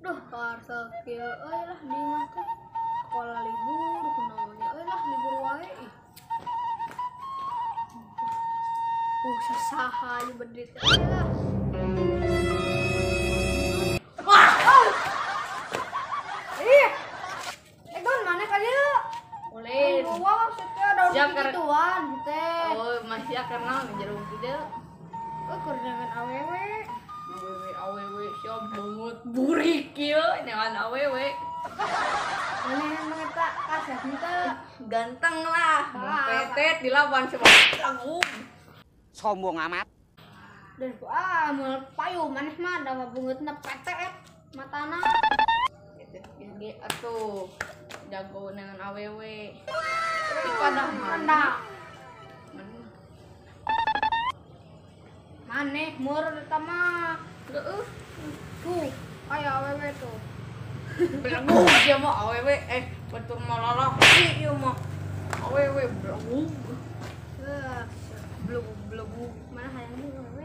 Duh, parcel kieu euy lah di mah teh. Sekolah libur kunaonnya euy lah libur wae ih. Sasaha aya bedrit euy lah. Wah. Ih. Egon mana ka dieu? Ulin. Wah, maksudnya daun Siap, gituan teh. Oh, masih karena jeruk gitu. Keur dengan awewe. Awewe siap banget burik kieu dengan awewe. Mana yang eta kasih teh. Ganteng lah, petet di lawan coba lagu. Sombong amat. Dan mau payu maneh mah da bungeutna petet matana. Gitu ge atuh. Jago dengan awewe. Ipadah Mana? Maneh meur eta mah. Heeh. Tuh, aya awewe tuh. Belagu dia mah awewe betul malalah ieu mah. Awewe belagu. Blug-blug mana hayang awewe.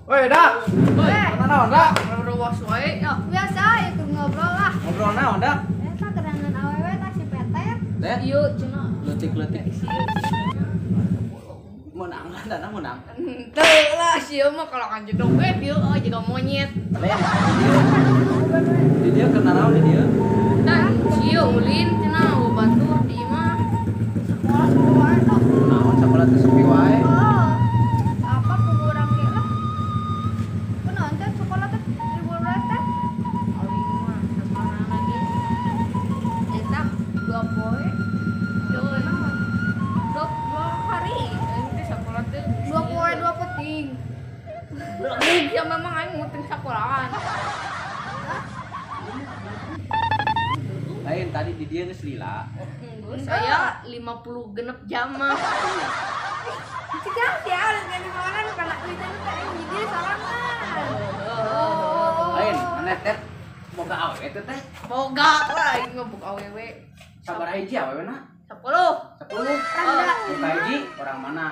Woi, dak. Mana naon, dak? Ruwas wae ya. Biasa itu ngobrol lah. Ngobrol naon, dak? Eta kedangan awewe tah si petet. Teh, Ieu cenah leutik-leutik. Menang lah, dana menang. Teu lah sieu mah kalau kan jedog ieu juga monyet. Leh. Di dia kena naon di dia? Dan sieu ulin cenah batur di mah. Sekolah wae tuh. Naon sakola teh sepi wae. Oh. Apa kurang ge lah. Kunaon teh sekolah teh libur wae teh. Awi mah sabarang lagi. Eta 2 poe. Dua hari. Ini sekolah teh 2 poe 2 peting. Ya memang aing muting sekolahan. Lain tadi di dia geus lila. Saya 50 genep jam mah. Cicak ya, gini mana kana kita teh jadi sorangan. Lain, maneh teh boga awewe teh teh. Boga lah aing mah buka awewe. Sabaraha hiji awewena? 10 10. Randa. Buka hiji orang mana?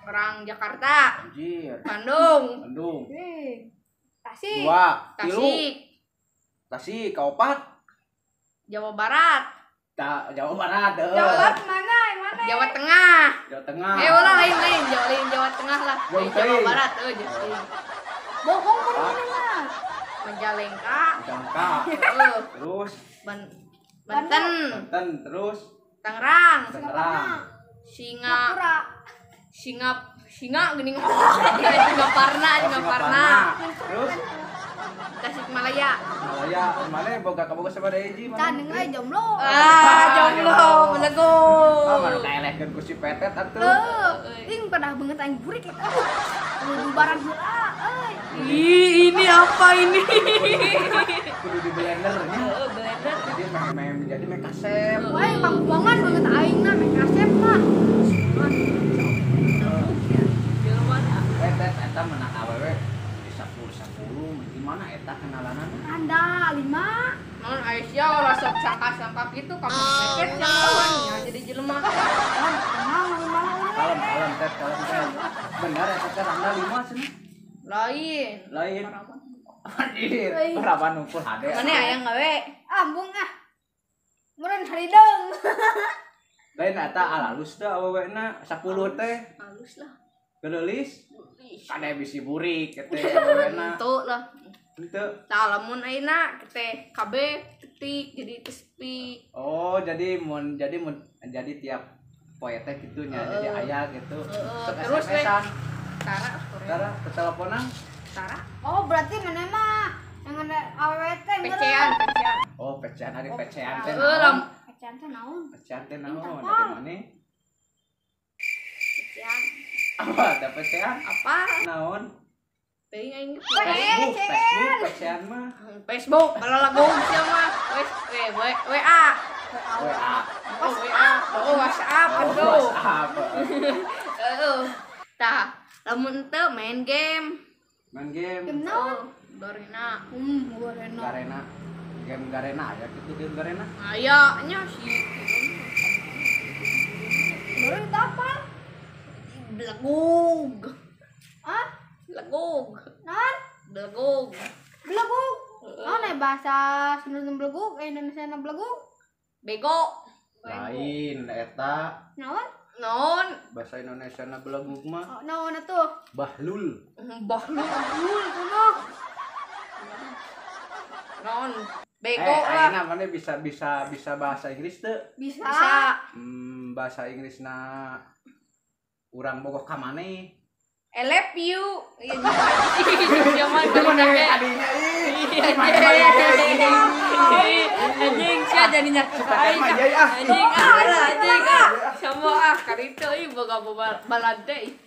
orang Jakarta, Anjir. Bandung, Bandung. Tasik. 2, 3. Tasik, Tasik, kaopat. Jawa Barat, Jawa Barat. Jawa Barat mana? Yang mana? Jawa Tengah. Jawa Tengah. Ulah lain Jawa Tengah lah. Jawa Barat Jawa. Bohong mana mah? Majalengka. Jangka. Terus Banten, Banten, terus Tangerang, Tangerang. Singa geuning Singaparna. Terus Tasikmalaya. Malaya, mana boga kaboga sabaraha hiji mana? Can ngeuleuh jomblo. Jomblo, belego. Mana kaelehkeun ku si petet atuh. Ting pada banget aing burik eta. Kudu barang heula euy. Ini apa ini? Kudu di blender nya. Blender. Jadi make kasep. Wah, pangbangan banget aingna make kasep mah. Petet eta menang awewe di 10 di mana eta kenalanna? Anda 5. Non Aisyah ora sok sangka-sangka gitu kamu peket jangan jadi jelema. Kalem tet. Benar eta teh randa 5 cenah. Lain. Anjir, berapa numpul hade. Mana aya gawe? Ambung ah. Meureun harideung. Lain eta alalus teh awewena 10 teh. Halus lah. Geulis. Kade bisi burik teh awewena. Tuh lah. Henteu. Tah lamun ayeuna teh KB ketik jadi tepi. Oh, jadi tiap poe teh kitu nya jadi aya gitu. Terus we Tara teleponan. Tara Oh, berarti mana mah yang ada awewe teh pecean. Oh, pecean hari pecean teh. Pecean teh naon? Pecean teh naon? Dari mana? Pecean. Apa ada pecean? Apa? Naon? Teuing aing Facebook pecean mah. Facebook balalago sia mah. WA. Oh, WhatsApp atuh. WhatsApp. Tah, lamun teu main game. Main game. Game naon? Garena. Garena. Game Garena aya kitu game Garena. Aya nya sih. Baru itu apa? Belagog. Hah? Belagog. Naon? Belagog. Belagog. Naon bahasa Sunda beleguk, Indonesia beleguk? Bego. Lain eta Naon? Non. bahasa Indonesia na beleguk mah Naon atuh? bahlul. Bahlul. Kumaha? Non. Bego lah. Ayeuna mana bisa bahasa Inggris teu? Bisa. Bahasa Inggrisna urang bogoh ka maneh. I love you. Iya mah Tadinya anjing sia jadi nyakitu anjing anjing sama karito ieu boga balante